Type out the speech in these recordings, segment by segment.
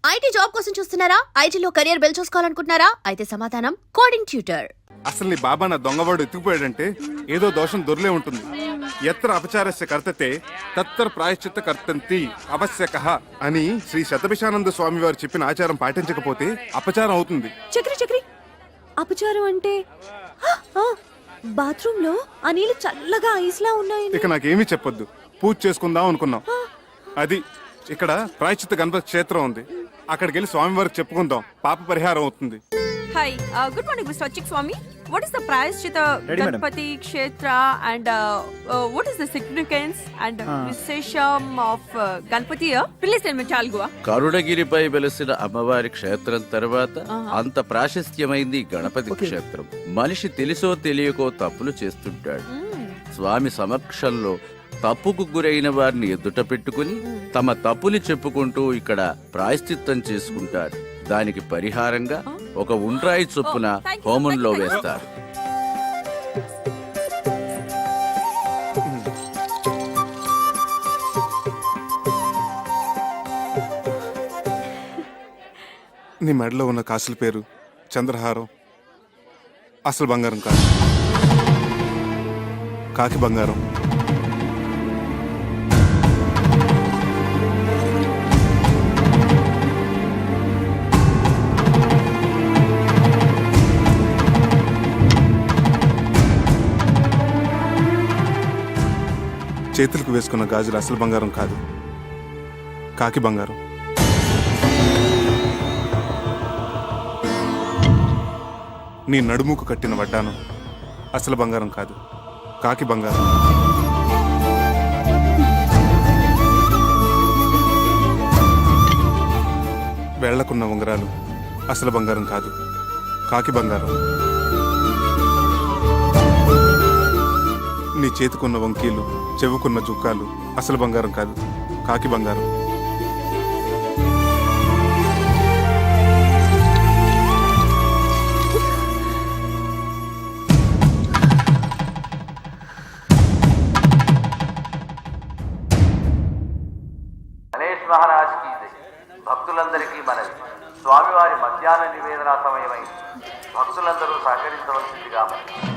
IT job కోసం చూస్తున్నారా? ఐటీలో కెరియర్ బిల్డ్ చూసుకోవాలనుకుంటున్నారా? అయితే సమాధానం కోడింగ్ ట్యూటర్. అసలు నీ బాబా నా దొంగవాడు ఎత్తుకుపోయాడంటే ఏదో దోషం దొర్లే ఉంటుంది. ఎత్ర అపచారస్య కర్తతే తత్తర ప్రాయశ్చిత్త కర్తంతి అవశ్యకః అని శ్రీ శతభిషానంద స్వామి వారు చెప్పిన ఆచారం పాటించకపోతే అపచారం అవుతుంది. చక్రి చక్రి, అపచారం అంటే బాత్రూమ్ లో ఆ నీళ్ళు చల్లగా ఐస్లా ఉన్నాయి. ఇక నాకేమీ చెప్పొద్దు, పూజ చేసుకుందాం అనుకున్నాం. అది ఇక్కడ ప్రాయశ్చిత్త గణపతి క్షేత్రం ఉంది, అక్కడికి వెళ్ళి స్వామి వారికి చెప్పుకుందాం, పాప పరిహారం అవుతుంది. Hi, good morning, Mr. Achik Swami. What is the Prayashchitta Ganpati Kshetra and what is the significance and Vishesham of Ganpati here? Please tell me, Chalgua. కరుణగిరిపై వెలసిన అమ్మవారి క్షేత్రం తర్వాత అంత ప్రాశస్త్యమైంది గణపతి క్షేత్రం. మనిషి తెలిసో తెలియకో తప్పులు చేస్తుంటాడు. స్వామి సమక్షంలో తప్పుకు గురైన వారిని ఎదుట పెట్టుకుని తమ తప్పుని చెప్పుకుంటూ ఇక్కడ ప్రాయశ్చిత్తం చేసుకుంటారు. దానికి పరిహారంగా ఒక ఉండ్రాయి చొప్పున హోమంలో వేస్తారు. నీ మెడలో ఉన్న కాసుల పేరు చంద్రహారం. అసలు బంగారం కాదు, కాకి బంగారం. చేతులకు వేసుకున్న గాజులు అసలు బంగారం కాదు, కాకి బంగారం. నీ నడుముకు కట్టిన వడ్డానం అసలు బంగారం కాదు, కాకి బంగారం. వేళ్లకున్న ఉంగరాలు అసలు బంగారం కాదు, కాకి బంగారం. నీ చేతికున్న వంకీలు, చెవుకున్న జుక్కాలు అసలు బంగారం కాదు, కాకి బంగారం. గణేష్ మహారాజ్ కి జై. భక్తులందరికీ మనవి, స్వామివారి మధ్యాహ్న నివేదన సమయమైంది. భక్తులందరూ సహకరించవలసిందిగా మనవి.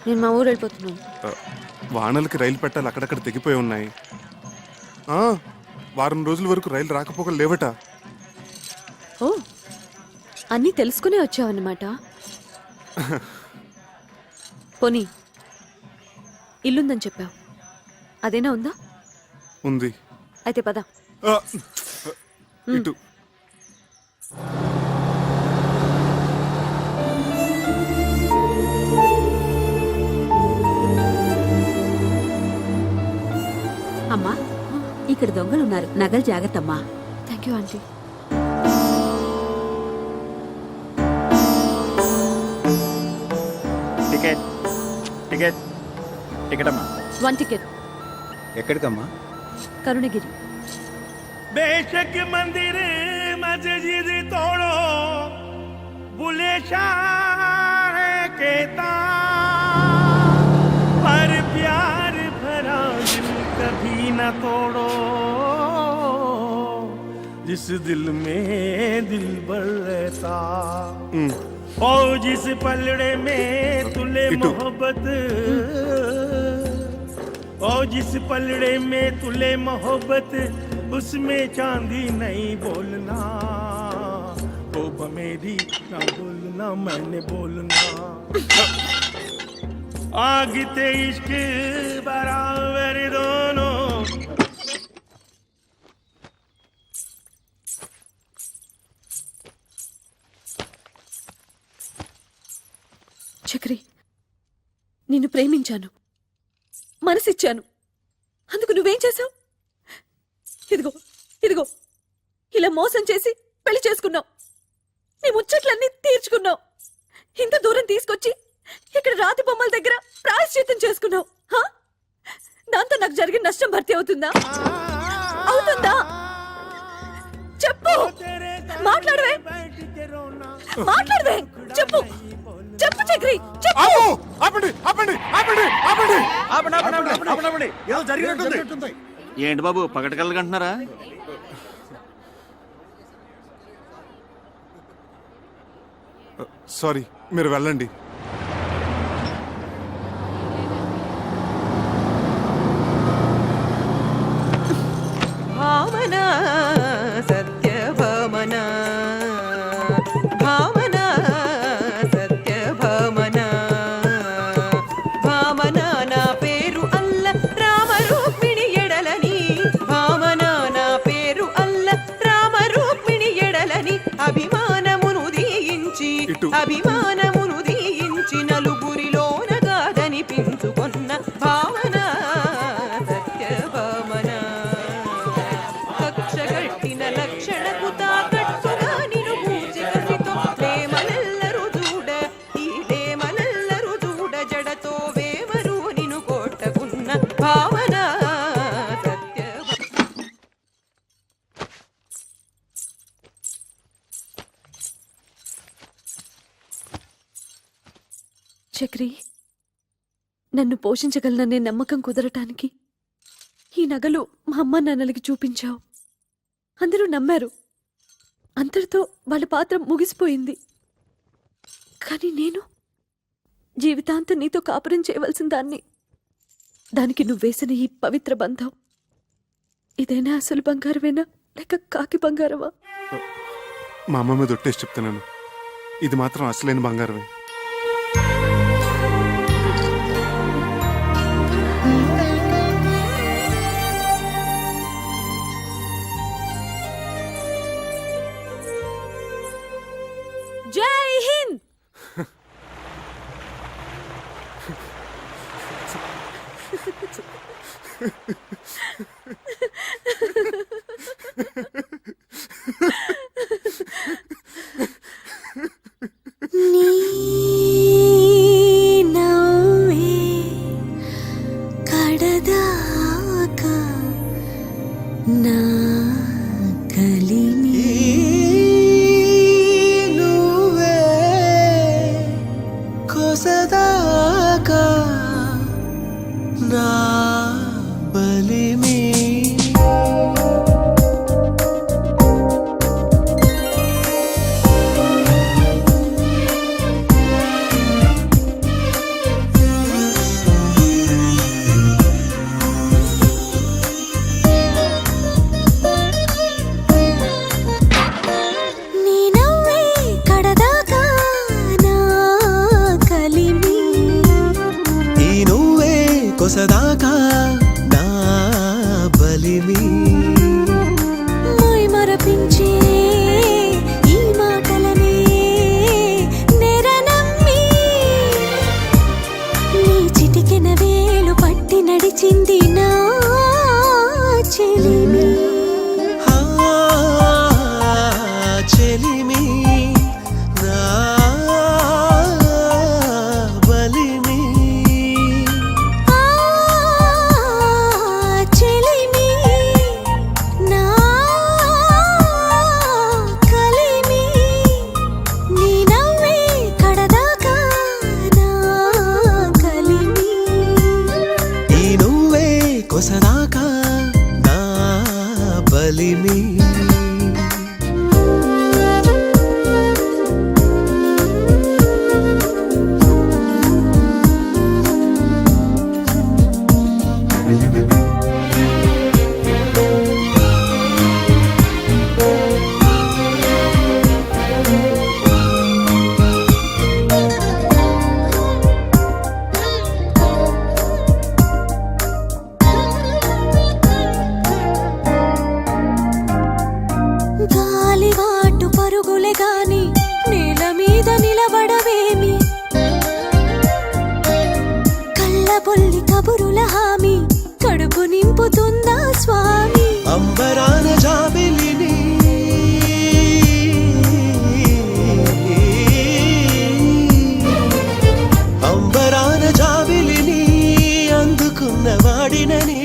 నేను మా ఊరు వెళ్ళిపోతున్నాను. వానలకి రైలు పెట్టాలి అక్కడక్కడ తెగిపోయి ఉన్నాయి. వారం రోజుల వరకు రైలు రాకపోకలు లేవట. ఓ, అన్నీ తెలుసుకునే వచ్చావన్నమాట. పోనీ ఇల్లుందని చెప్పావు, అదేనా ఉందా? ఉంది. అయితే పద. ఇటు అమ్మా, ఇక్కడ దొంగలున్నారు, నగలు జాగ్రత్తమ్మా. Thank you aunty. Ticket ticket ticket అమ్మా. 1 టికెట్. ఎక్కడికమ్మా? కరుణగిరి. बेशक मंदिर मस्जिद तोड़ो, बुले शाह कहता, पर प्यार भरा दिल कभी न तोड़ो, जिस दिल में दिल भर रहता, और जिस पलड़े में तुले मोहब्बत, और जिस पलड़े में तुले मोहब्बत उसमें चांदी नहीं बोलना, ओ मेरी ना बोलना, मैंने बोलना। आग ते इश्क बराबर दोनों। చక్రి, నిన్ను ప్రేమించాను, మనసిచ్చాను. అందుకు నువ్వేం చేశావు? ఇదిగో ఇదిగో ఇలా మోసం చేసి పెళ్లి చేసుకున్నావు. నీ ముచ్చట్లన్నీ తీర్చుకున్నావు. ఇంత దూరం తీసుకొచ్చి ఇక్కడ రాతి బొమ్మల దగ్గర ప్రాయశ్చిత్తం చేసుకున్నావు. దాంతో నాకు జరిగిన నష్టం భర్తీ అవుతుందా? అవుతుందా? చెప్పు, మాట్లాడవే, మాట్లాడవే, చెప్పు, చెప్పు చక్రి, చెప్పు. ఆపండి ఆపండి ఆపండి ఆపండి. ఏదో జరిగినట్టుంది. ఏంటి బాబు పగటి కళ్ళకి అంటున్నారా? సారీ, మీరు వెళ్ళండి. భావన సత్యభామన, భావన సత్యభామన, భామన నా పేరు అల్ల రామరూపిణి ఎడలని, భామన నా పేరు అల్ల రామరూపిణి ఎడలని, అభిమానమును దీయించి అభిమానమును దీయించి నలుగురిలోన కాదనిపించుకొన్న భావన సత్యభామన. కక్షగట్టిన లక్షణకు తాకట్టుగా నిను పూజికసితో ప్రేమనెల్లరు చూడ, ఈ ప్రేమనెల్లరు చూడ, జడతో వేమరు నిను కొట్టకున్న భావన సత్యభామన. చక్రి, నన్ను పోషించగలననే నమ్మకం కుదరటానికి ఈ నగలు మా అమ్మ నాన్నలకి చూపించావు. అందరూ నమ్మారు. అంతటితో వాళ్ళ పాత్ర ముగిసిపోయింది. కానీ నేను జీవితాంతం నీతో కాపురం చేయవలసిన దాన్ని. దానికి నువ్వేసిన ఈ పవిత్ర బంధం ఇదైనా అసలు బంగారమేనా లేక కాకి బంగారమా? మా అమ్మ మీద ఒట్టేసి చెప్తున్నాను, ఇది మాత్రం అసలైన బంగారమే. జై హింద్. కడదాకా నా కలిమి నువ్వే, కొసదాకా నా బలిమి. నీ నవ్వే కడదాకా నా కలిమి, ఈ నువ్వే కొసదాకా నా బలిమి. మోయి మరపించే ఈ మాటలనే నెరనమ్మి, నీ చిటికెన వేలు పట్టి నడిచింది నా చెలిమి. ఆ చెలిమి నా బలిమి. ఆ చెలిమి నా కలిమి, నీ నవ్వే కడదాకా నా కలిమి. ఈ నువ్వే కొసదాకా నా బలిమి. కబురుల హామీ కడుపు నింపుతుందా స్వామి అంబరాన జాబిలిని అంబరాన జాబిలిని అందుకున్న వాడినని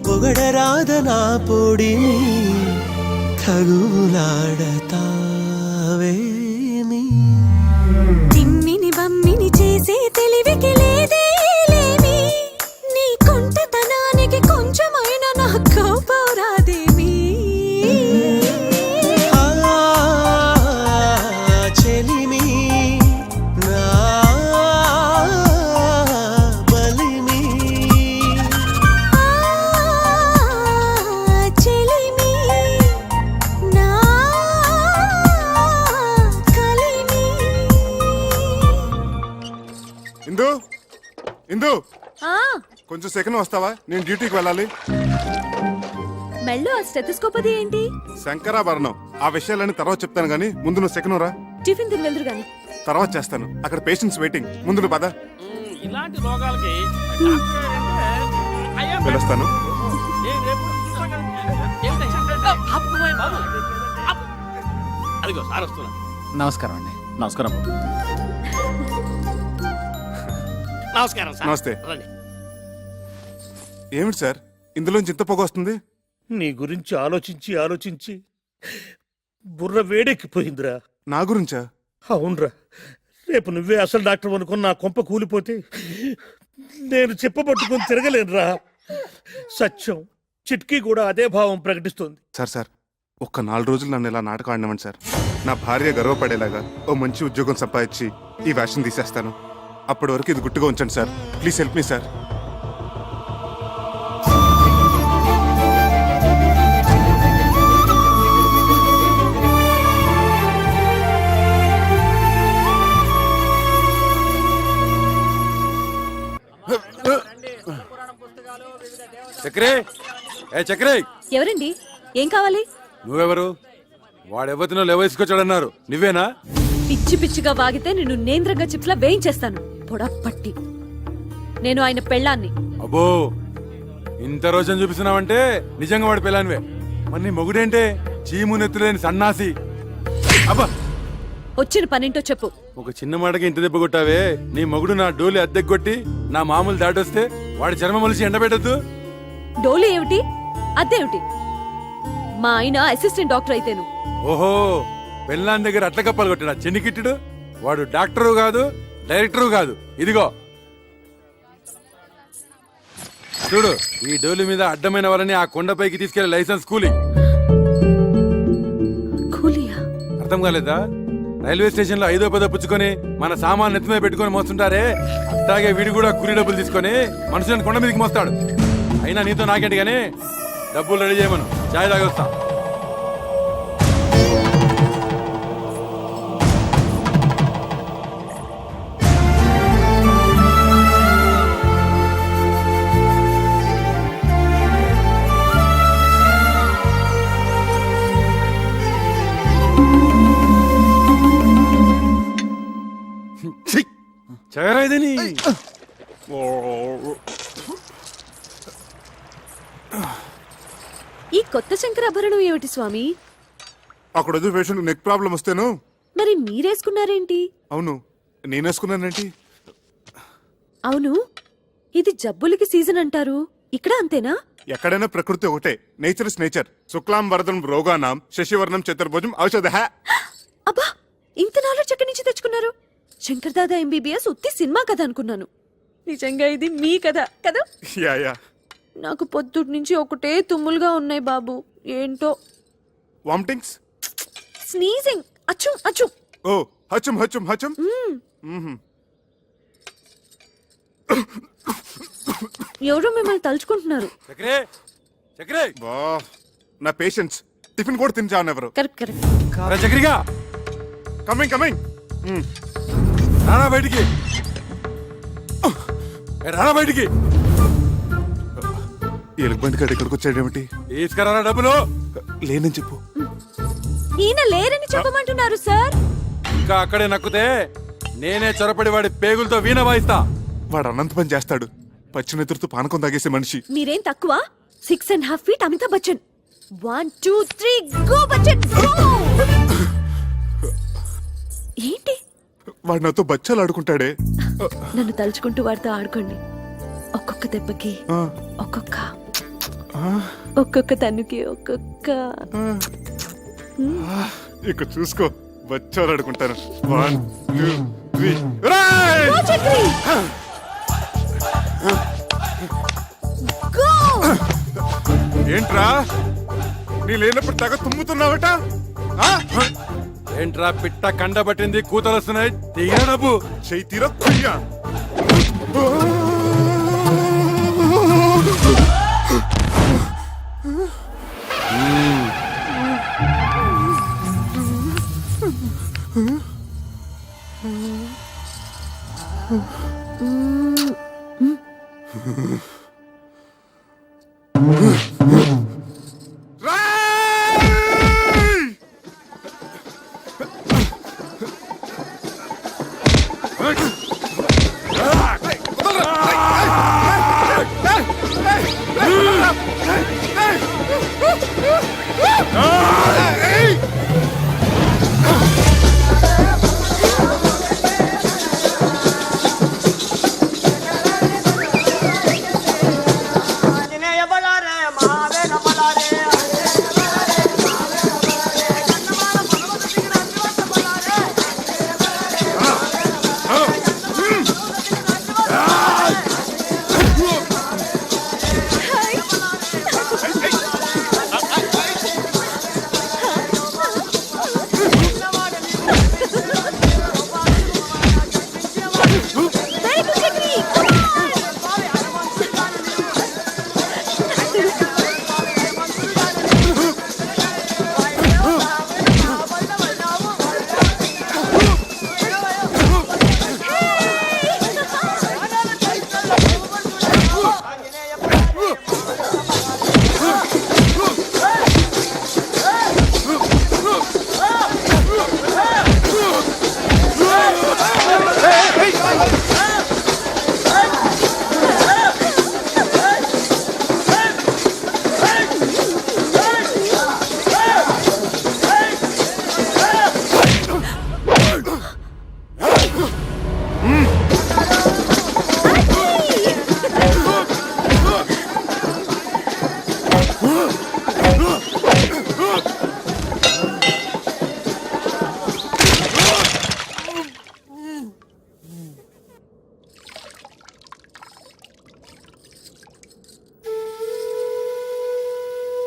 పొగడరాధనా పొడిని తగులాడతావేమి తిమ్మిని బమ్మిని చేసే తెలివికి లేదే లేమి నీ కుంటతనానికి కొంచెమైనా నా కోపరాదేమి ఆ చెలిమి నా బలిమి చెలిమి నా కలిమి ఇందు ఇందు కొంచెం సెకండ్ వస్తావా? నేను డ్యూటీకి వెళ్ళాలి. మెల్లో ఆ స్టెథోస్కోప్ అది ఏంటి? శంకరాభరణం. ఆ విషయాలన్నీ తర్వాత చెప్తాను గానీ ముందు నువ్వు సెకండ్ రా. టిఫిన్ తిని వెళ్దురు గాని. తర్వాత చేస్తాను. అక్కడ పేషెంట్స్ వెయిటింగ్. ముందు నువ్వు పద. ఇలాంటి రోగాలకి వెళ్ళొస్తాను. అదిగో సార్ వస్తున్నా. నమస్కారం అండి. నమస్కారం. నమస్కారం సార్. నమస్తే. రండి. ఏమిటి సార్ ఇందులోంచి ఇంత పొగ వస్తుంది? నీ గురించి ఆలోచించి ఆలోచించి బుర్ర వేడెక్కిపోయిందిరా. నా గురించా? అవునరా, రేపు నువ్వే అసలు డాక్టర్ అనుకుని నా కొంప కూలిపోతే నేను చెప్పబట్టుకుని తిరగలేనురా. సత్యం చిట్కీ కూడా అదే భావం ప్రకటిస్తుంది. సార్ సార్ ఒక్క 4 రోజులు నన్ను ఇలా నాటకం ఆడినవండి సార్. నా భార్య గర్వపడేలాగా ఓ మంచి ఉద్యోగం సంపాదించి ఈ వేషం తీసేస్తాను. అప్పటి వరకు ఇది గుట్టుగా ఉంచండి sir. Please help me sir. Chakre, ఏ చక్రే, ఎవరండి? ఏం కావాలి? నువ్వెవరు? వాడెవతినో లేవేసుకొచ్చాడన్నారు, నువ్వేనా? పిచ్చి పిచ్చిగా వాగితే నిన్ను నేంద్రంగా చిప్స్లా వేయించేస్తాను. పొడప్పట్టి. నేను ఆయన పెళ్ళాన్ని. అబ్బో, ఇంత రోజున చూపిస్తున్నావంటే నిజంగా వాడి పిల్లనివే. మరి నీ మొగుడేంటే చీము నెత్తులేని సన్నాసి. అబ్బా, వచ్చిన పనింటో చెప్పు. ఒక చిన్న మాటకి ఇంత దెబ్బ కొట్టావే. నీ మొగుడు నా డోలి అద్దెకొట్టి నా మామూలు దాటొస్తే వాడి చర్మ మొలిచి ఎండబెట్టద్దు. డోలు ఏమిటి? అదేమిటి? మా ఆయన అసిస్టెంట్ డాక్టర్ అయితేను. ఓహో, పెళ్ళాన్ దగ్గర అట్ల కప్పలు కొట్టాడా చెన్నికిట్టుడు? వాడు డాక్టరు కాదు, డైరెక్టరు కాదు. ఇదిగో చూడు, ఈ డోలి మీద అడ్డమైన వాళ్ళని ఆ కొండపైకి తీసుకెళ్లే లైసెన్స్ కూలి. కూలియా? అర్థం కాలేదా? రైల్వే స్టేషన్ లో 5వ 10వ పుచ్చుకొని మన సామాన్ నెత్తి మీద పెట్టుకొని మోస్తుంటారే, అట్లాగే వీడు కూడా కూలీ డబ్బులు తీసుకొని మనుషులను కొండ మీదకి మోస్తాడు. అయినా నీతో నాకేంటి గానీ డబ్బులు రెడీ చేయమను, చాయ్ తాగొస్తా. చగరైదని ఈ కొత్త శంకరాభరణం ఏమిటి స్వామి? అక్కడ వద్దు పేషెంట్ నెక్ ప్రాబ్లం వస్తేను. మరి మీరేసుకున్నారేంటి? అవును, నేనేసుకున్నానేంటి? అవును, ఇది జబ్బులకి సీజన్ అంటారు, ఇక్కడ అంతేనా? ఎక్కడైనా ప్రకృతి ఒకటే. Nature is nature. శుక్లాం వరదం రోగానాం శశివర్ణం చతుర్భుజం ఔషధ. అబ్బా, ఇంత నాలెడ్జ్ ఎక్కడి నుంచి తెచ్చుకున్నారు? శంకర్ దాదా ఎంబీబీఎస్ ఉత్తి సినిమా కథ అనుకున్నాను. నిజంగా ఇది మీ కథ కదా? Yeah yeah. నాకు పొద్దుటి నుంచి ఒకటే తుమ్ములుగా ఉన్నాయి బాబు. ఏంటో. వామిటింగ్స్, స్నీజింగ్, అచ్చు అచ్చు. ఓ హచం హచం హచం. ఎవరో మిమ్మల్ని తలుచుకుంటున్నారు. చక్రే, చక్రే, బా, నా పేషెంట్స్ టిఫిన్ కూడా తినిచాను ఎవరు. Correct correct. అరే చక్రిగా, కమింగ్ కమింగ్. రానా బయటికి, రానా బయటికి. ఎలుగుబంటి కాడ ఇక్కడికి వచ్చాడేమిటి? తీసుకురానా డబ్బులు. లేనని చెప్పు. ఈయన లేరని చెప్పమంటున్నారు సార్. ఇంకా అక్కడే నక్కుతే నేనే చొరపడి వాడి పేగులతో వీణ వాయిస్తా. వాడు అనంత పని చేస్తాడు. పచ్చినెదురుతో పానకం తాగేసే మనిషి. మీరేం తక్కువ 6.5 feet Amitabh Bachchan. 1 2 3 go Bachchan go. ఏంటి వాడు నాతో బచ్చాలు ఆడుకుంటాడే. నన్ను తలుచుకుంటూ వాడితో ఆడుకోండి. ఒక్కొక్క దెబ్బకి ఒక్కొక్క తన్నుకి ఒక్కొక్క. ఇక చూసుకో బచ్చాలు ఆడుకుంటాను. 1 2 3 గో చక్రి గో. ఏంట్రా నీ లేనప్పుడు తెగ తుమ్ముతున్నావట? ఏంట్రా పిట్ట కండబట్టింది, కూతలు వస్తున్నాయి, తీరా డబ్బు. చెయ్యి తీరా కుయ్యా.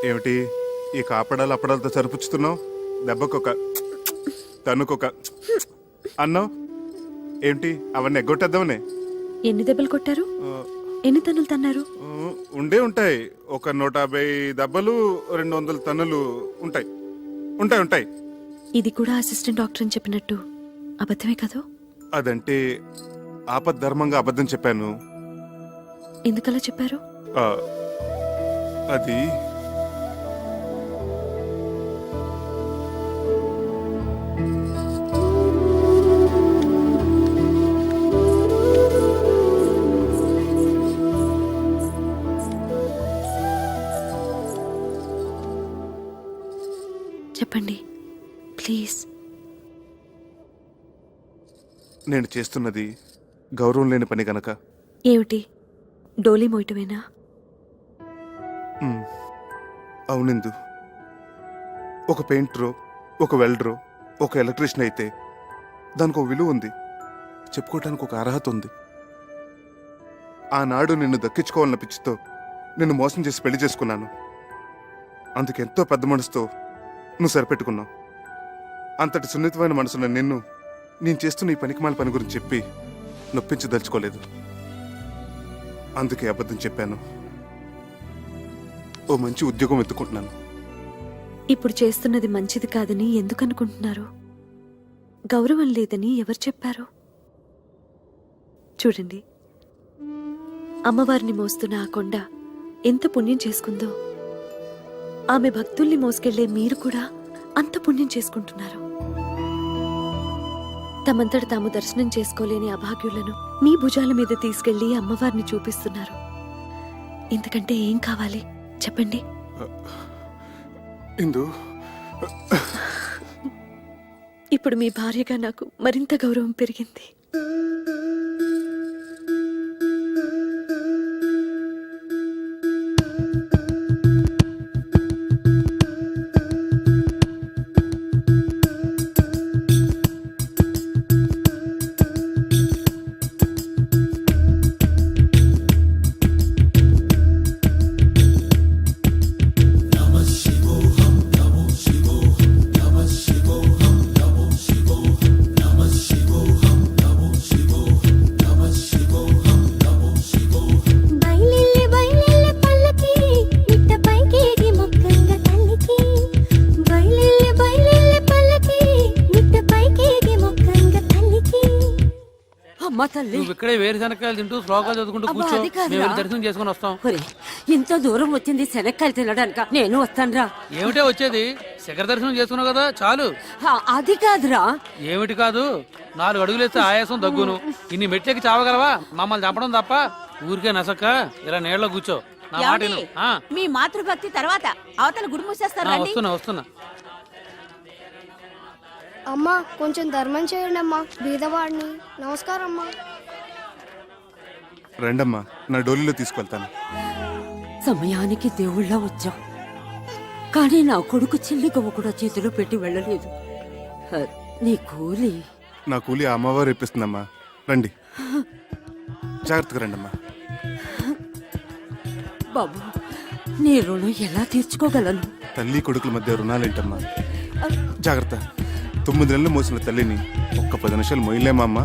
ఏమిటి ఈ కాపడాలు అప్పడాలతో సరిపుచ్చుతున్నావు? దెబ్బకొక తన్నుకొక అన్నావు ఏంటి? అవన్నీ ఎగ్గొట్టేద్దామనే. ఎన్ని దెబ్బలు కొట్టారు? ఎన్ని తన్నులు తన్నారు? ఉండే ఉంటాయి. ఒక 150 దెబ్బలు, 200 తన్నులు ఉంటాయి. ఉంటాయి ఉంటాయి. ఇది కూడా అసిస్టెంట్ డాక్టర్ అని చెప్పినట్టు అబద్ధమే కదా? అదంటే ఆపద్ధర్మంగా అబద్ధం చెప్పాను. ఎందుకలా చెప్పారు? అది చెప్పండి ప్లీజ్. నేను చేస్తున్నది గౌరవం లేని పని గనక. ఏమిటి, డోలీ మోయటమేనా? అవునిందు, ఒక పెయింటరో, ఒక వెల్డరో, ఒక ఎలక్ట్రీషియన్ అయితే దానికి ఒక విలువ ఉంది, చెప్పుకోవటానికి ఒక అర్హత ఉంది. ఆనాడు నిన్ను దక్కించుకోవాలన్న పిచ్చితో నిన్ను మోసం చేసి పెళ్లి చేసుకున్నాను. అందుకెంతో పెద్ద మనసుతో నువ్వు సరిపెట్టుకున్నావు. అంతటి సున్నితమైన మనసున్న నిన్ను నేను చేస్తున్న ఈ పనికిమాల పని గురించి చెప్పి నొప్పించదలుచుకోలేదు. అందుకే అబద్ధం చెప్పాను. ఓ మంచి ఉద్యోగం ఎత్తుకుంటున్నాను. ఇప్పుడు చేస్తున్నది మంచిది కాదని ఎందుకు అనుకుంటున్నారు? గౌరవం లేదని ఎవరు చెప్పారు? చూడండి, అమ్మవారిని మోస్తున్న ఆ కొండ ఎంత పుణ్యం చేసుకుందో, ఆమె భక్తుల్ని మోసుకెళ్లే మీరు కూడా అంత పుణ్యం చేసుకుంటున్నారు. తమంతట తాము దర్శనం చేసుకోలేని అభాగ్యులను మీ భుజాల మీద తీసుకెళ్లి అమ్మవారిని చూపిస్తున్నారు. ఇంతకంటే ఏం కావాలి చెప్పండి. ఇందు ఇప్పుడు మీ భార్యగా నాకు మరింత గౌరవం పెరిగింది. అమ్మా తల్లి, నువ్వు ఇక్కడే వేరుశనక్కాయలు తింటూ శ్లోకాలు చదువుకుంటూ అబ్బా, కూర్చో. అది కాదురా. మేము వెళ్ళి దర్శనం చేసుకుని వస్తాం. ఒరే, ఇంత దూరం వచ్చింది శనక్కాయలు తినడానిక? నేను వస్తానురా. ఏమిటే వచ్చేది? శిఖర దర్శనం చేసుకున్నావు కదా, చాలు. అది కాదురా. ఏమిటి కాదు? 4 అడుగులేస్తే ఆయాసం దగ్గును. ఇన్ని మెట్లకి చావగలవా? మమ్మల్ని చంపడం తప్ప. ఊరికే నసక్క ఇలా నీళ్ళలో కూర్చో. నా మాట విను. ఆ, మీ మాతృభక్తి తర్వాత అవతల గుడి మూసేస్తారు. వస్తున్నా. అమ్మా కొంచెం ధర్మం చేయండి అమ్మా, బీదవాడిని. నమస్కారం అమ్మా. రండమ్మా, నా డోలీలో తీసుకెళ్తాను. సమయానికి దేవుళ్ళ వచ్చాం, కానీ నా కొడుకు చెల్లి గవ్వ కూడా చేతిలో పెట్టి వెళ్ళలేదు. నీ కూలి నా కూలి ఆ అమ్మవారు ఇప్పిస్తుందమ్మా. రండి, జాగ్రత్తగా రండమ్మా. బాబు, నీ రుణం ఎలా తీర్చుకోగలను? తల్లి కొడుకుల మధ్య రుణాలేంటమ్మా? జాగ్రత్త. 9 నెలలు మోసిన తల్లిని ఒక్క 10 నిమిషాలు మొయ్యలేమా అమ్మా?